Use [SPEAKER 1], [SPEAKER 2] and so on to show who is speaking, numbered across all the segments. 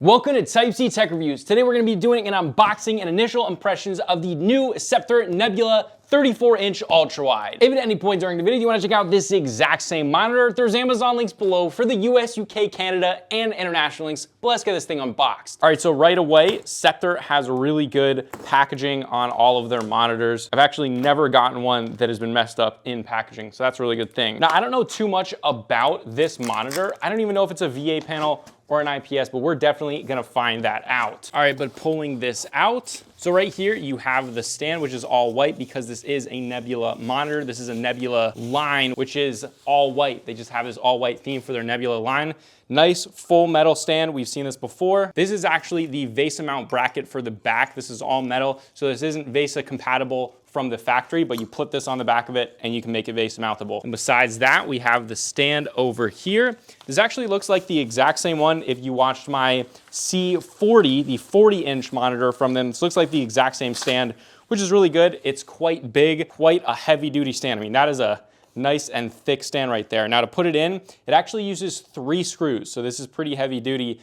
[SPEAKER 1] Welcome to Type C Tech Reviews. Today we're going to be doing an unboxing and initial impressions of the new Sceptre Nebula 34-inch ultra-wide. If at any point during the video you want to check out this exact same monitor, there's Amazon links below for the US, UK, Canada, and international links. But let's get this thing unboxed. All right, so right away, Sceptre has really good packaging on all of their monitors. I've actually never gotten one that has been messed up in packaging, so that's a really good thing. Now, I don't know too much about this monitor. I don't even know if it's a VA panel or an IPS, but we're definitely gonna find that out. All right, but pulling this out. So right here, you have the stand, which is all white because this is a Nebula monitor. This is a Nebula line, which is all white. They just have this all white theme for their Nebula line. Nice full metal stand. We've seen this before. This is actually the VESA mount bracket for the back. This is all metal, so this isn't VESA compatible from the factory, but you put this on the back of it and you can make it VESA mountable. And besides that, we have the stand over here. This actually looks like the exact same one if you watched my C40, the 40-inch monitor from them. This looks like the exact same stand, which is really good. It's quite big, quite a heavy-duty stand. I mean, that is a nice and thick stand right there. Now to put it in, it actually uses 3 screws, so this is pretty heavy-duty.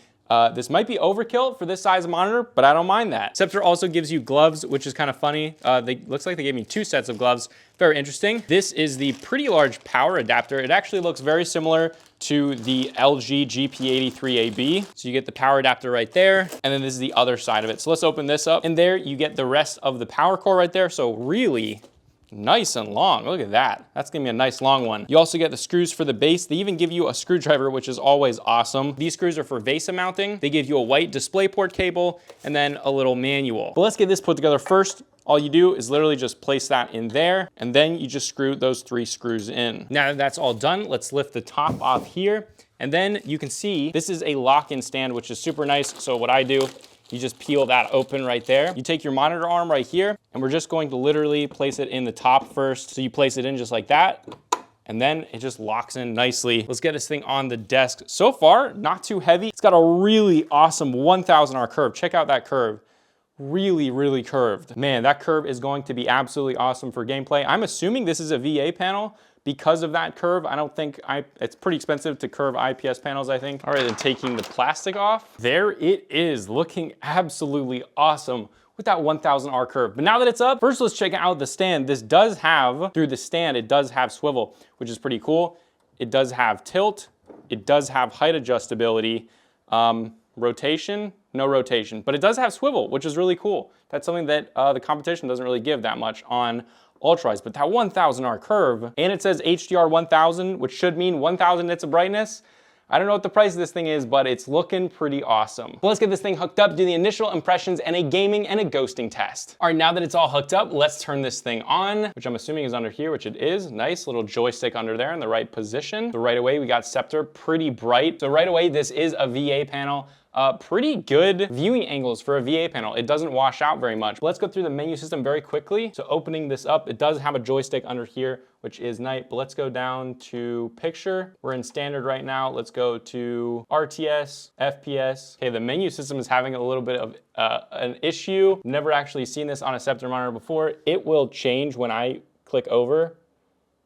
[SPEAKER 1] This might be overkill for this size monitor, but I don't mind that. Sceptre also gives you gloves, which is kind of funny. Looks like they gave me 2 sets of gloves. Very interesting. This is the pretty large power adapter. It actually looks very similar to the LG GP83AB. So you get the power adapter right there, and then this is the other side of it. So let's open this up. And there you get the rest of the power core right there. So really nice and long. Look at that. That's gonna be a nice long one. You also get the screws for the base. They even give you a screwdriver, which is always awesome. These screws are for VESA mounting. They give you a white DisplayPort cable and then a little manual. But let's get this put together first. All you do is literally just place that in there, and then you just screw those 3 screws in. Now that that's all done, let's lift the top off here. And then you can see this is a lock-in stand, which is super nice. So what I do, you just peel that open right there. You take your monitor arm right here, and we're just going to literally place it in the top first. So you place it in just like that, and then it just locks in nicely. Let's get this thing on the desk. So far, not too heavy. It's got a really awesome 1000R curve. Check out that curve. Really, really curved. Man, that curve is going to be absolutely awesome for gameplay. I'm assuming this is a VA panel because of that curve. I don't think it's pretty expensive to curve IPS panels, I think. All right, then taking the plastic off. There it is, looking absolutely awesome with that 1000R curve. But now that it's up, first let's check out the stand. This does have, through the stand, it does have swivel, which is pretty cool. It does have tilt. It does have height adjustability. Rotation, no rotation, but it does have swivel, which is really cool. That's something that the competition doesn't really give that much on ultras, but that 1000R curve, and it says HDR 1000, which should mean 1000 nits of brightness. I don't know what the price of this thing is, but it's looking pretty awesome. But let's get this thing hooked up, do the initial impressions, and a gaming and a ghosting test. All right, now that it's all hooked up, let's turn this thing on, which I'm assuming is under here, which it is. Nice little joystick under there in the right position. So right away, we got Sceptre, pretty bright. So right away, this is a VA panel. Pretty good viewing angles for a VA panel. It doesn't wash out very much. Let's go through the menu system very quickly. So opening this up, it does have a joystick under here, which is nice, but let's go down to picture. We're in standard right now. Let's go to RTS, FPS. Okay, the menu system is having a little bit of an issue. Never actually seen this on a Sceptre monitor before. It will change when I click over,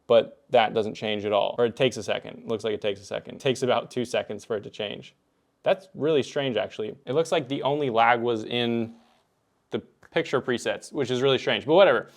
[SPEAKER 1] but that doesn't change at all. Or it takes a second. Looks like it takes a second. It takes about 2 seconds for it to change. That's really strange, actually. It looks like the only lag was in the picture presets, which is really strange, but whatever.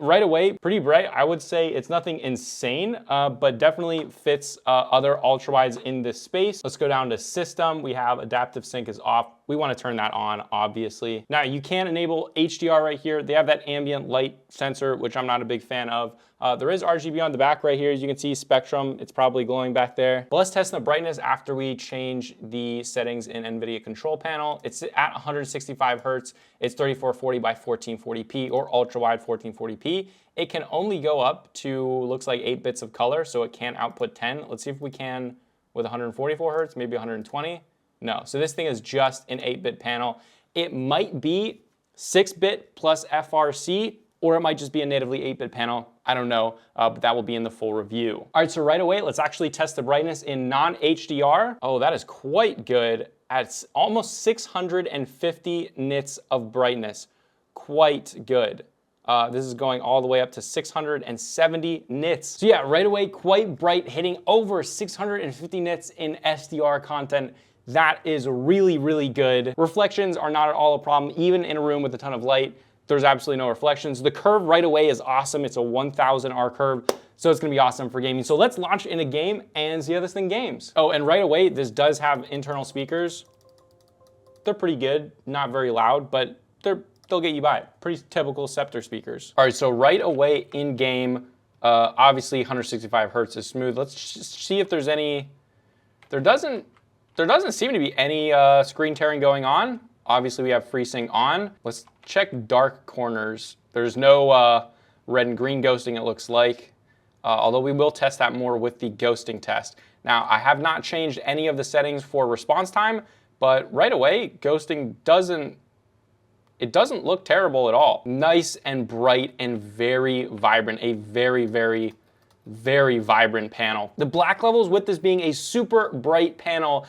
[SPEAKER 1] Right away, pretty bright. I would say it's nothing insane, but definitely fits other ultrawides in this space. Let's go down to system. We have adaptive sync is off. We want to turn that on, obviously. Now you can enable HDR right here. They have that ambient light sensor, which I'm not a big fan of. There is RGB on the back right here. As you can see, spectrum, it's probably glowing back there. But let's test the brightness after we change the settings in NVIDIA control panel. It's at 165 Hertz. It's 3440 by 1440p or ultra wide 1440p. It can only go up to, looks like 8 bits of color, so it can't output 10. Let's see if we can with 144 Hertz, maybe 120. No, so this thing is just an 8-bit panel. It might be 6-bit plus FRC, or it might just be a natively 8-bit panel. I don't know, but that will be in the full review. All right, so right away, let's actually test the brightness in non-HDR. Oh, that is quite good at almost 650 nits of brightness. Quite good. This is going all the way up to 670 nits. So yeah, right away, quite bright, hitting over 650 nits in SDR content. That is really, really good. Reflections are not at all a problem, even in a room with a ton of light. There's absolutely no reflections. The curve right away is awesome. It's a 1000 R curve, so it's gonna be awesome for gaming. So let's launch in a game and see how this thing games. Oh, and right away, this does have internal speakers. They're pretty good, not very loud, but they'll get you by. Pretty typical Sceptre speakers. All right, so right away in game, obviously 165 hertz is smooth. Let's see if there's any, there doesn't seem to be any screen tearing going on. Obviously we have FreeSync on. Let's check dark corners. There's no red and green ghosting, it looks like. Although we will test that more with the ghosting test. Now, I have not changed any of the settings for response time, but right away, ghosting doesn't look terrible at all. Nice and bright and very vibrant, a very, very, very vibrant panel. The black levels with this being a super bright panel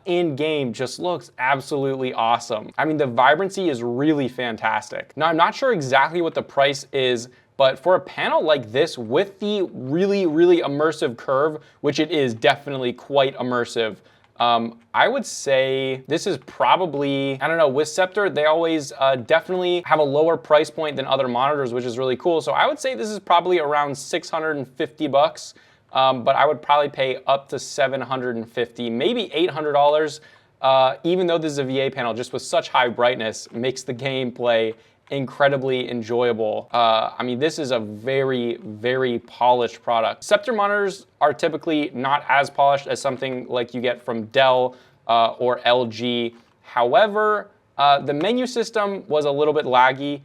[SPEAKER 1] in game just looks absolutely awesome. I mean, the vibrancy is really fantastic. Now, I'm not sure exactly what the price is, but for a panel like this with the really, really immersive curve, which it is definitely quite immersive, I would say this is probably, I don't know, with Sceptre, they always definitely have a lower price point than other monitors, which is really cool. So I would say this is probably around 650 bucks, but I would probably pay up to 750, maybe $800, even though this is a VA panel, just with such high brightness, makes the gameplay incredibly enjoyable. I mean, this is a very, very polished product. Sceptre monitors are typically not as polished as something like you get from Dell or LG. However, the menu system was a little bit laggy,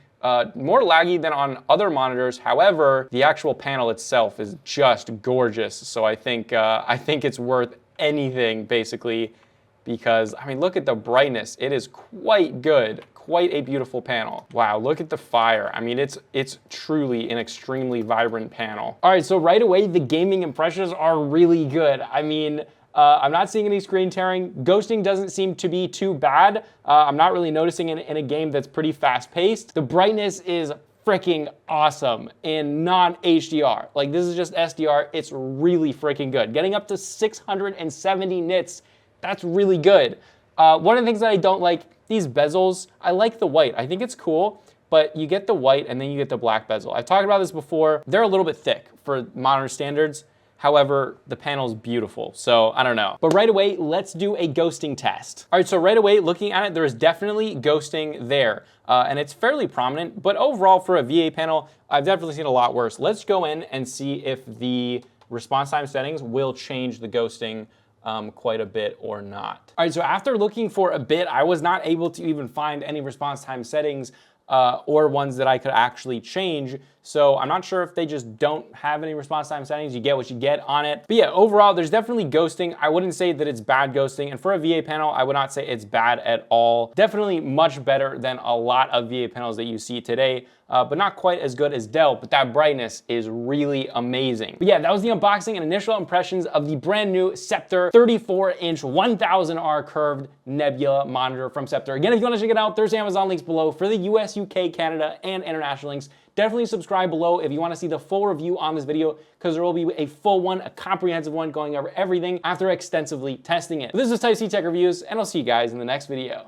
[SPEAKER 1] more laggy than on other monitors. However, the actual panel itself is just gorgeous. So I think it's worth anything, basically, because, I mean, look at the brightness. It is quite good. Quite a beautiful panel. Wow, look at the fire. I mean, it's truly an extremely vibrant panel. All right, so right away, the gaming impressions are really good. I mean, I'm not seeing any screen tearing. Ghosting doesn't seem to be too bad. I'm not really noticing it in a game that's pretty fast paced. The brightness is freaking awesome in non-HDR. Like, this is just SDR. It's really freaking good. Getting up to 670 nits, that's really good. One of the things that I don't like, these bezels, I like the white. I think it's cool, but you get the white and then you get the black bezel. I've talked about this before. They're a little bit thick for modern standards. However, the panel's beautiful, so I don't know. But right away, let's do a ghosting test. All right, so right away, looking at it, there is definitely ghosting there, and it's fairly prominent, but overall for a VA panel, I've definitely seen a lot worse. Let's go in and see if the response time settings will change the ghosting quite a bit or not. All right, so after looking for a bit, I was not able to even find any response time settings or ones that I could actually change. So I'm not sure if they just don't have any response time settings. You get what you get on it. But yeah, overall, there's definitely ghosting. I wouldn't say that it's bad ghosting. And for a VA panel, I would not say it's bad at all. Definitely much better than a lot of VA panels that you see today. But not quite as good as Dell, but that brightness is really amazing. But yeah, that was the unboxing and initial impressions of the brand new Sceptre 34-inch 1000R curved Nebula monitor from Sceptre. Again, if you want to check it out, there's Amazon links below for the US, UK, Canada, and international links. Definitely subscribe below if you want to see the full review on this video, because there will be a full one, a comprehensive one, going over everything after extensively testing it. This is Type C Tech Reviews, and I'll see you guys in the next video.